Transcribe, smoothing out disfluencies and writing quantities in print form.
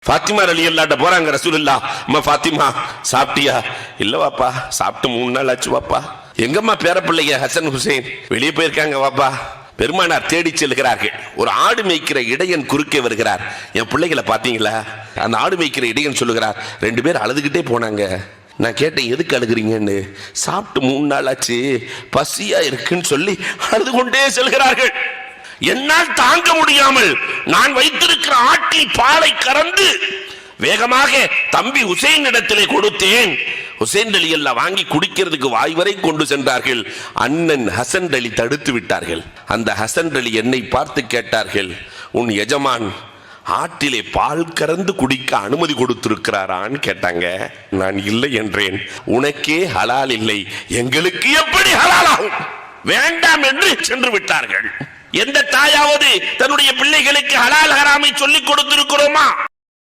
ஃபாத்திமா ரலியல்லாஹு போறாங்க ரசூலுல்லாஹ். அம்மா ஃபாத்திமா சாப்பிட்டியா? இல்ல வாப்பா, சாப்பிட்டு 3 நாள் ஆச்சு வாப்பா. எங்கம்மா பேரப்பிள்ளைங்க ஹசன் ஹுசைன்? வெளியே போயிருக்காங்க வாப்பா. பெருமானார் தேடி செல்கிறார்கள். ஒரு ஆடு மேய்க்கிற இடையன் குறுக்கே வருகிறார். என் பிள்ளைகளை பாத்தீங்களா? அந்த ஆடு மேய்க்கிற இடையன் சொல்லுகிறார், 2 பேர் அழுதுகிட்டே போனாங்க. நான் கேட்டேன், எதுக்கு அழுகிறீங்கன்னு. சாப்பிட்டு 3 நாள் ஆச்சு, பசியா இருக்குன்னு சொல்லி அழுது கொண்டே செல்கிறார்கள். என்னால் தாங்க முடியாமல் நான் வைத்திருக்கிற ஆட்டில் பாலை கறந்து வேகமாக தம்பி ஹுசைன் இடத்திலே கொடுத்தேன். ஹுசைன் அலி எல்லாம் வாங்கி குடிக்கிறதுக்கு வாய் வரை கொண்டு சென்றார்கள். அண்ணன் ஹசன் அலி தடுத்து விட்டார்கள். அந்த ஹசன் அலி என்னை பார்த்து கேட்டார்கள், உன் எஜமான் ஆட்டிலே பால் கறந்து குடிக்க அனுமதி கொடுத்திருக்கிறாரான்னு கேட்டாங்க. நான் இல்லை என்றேன். உனக்கே ஹலால் இல்லை, எங்களுக்கு எப்படி ஹலாலாகும்? வேண்டாம் என்று சென்று விட்டார்கள். எந்த தாயாவது தன்னுடைய பிள்ளைகளுக்கு ஹலால் ஹராமை சொல்லிக் கொடுத்திருக்கிறோமா?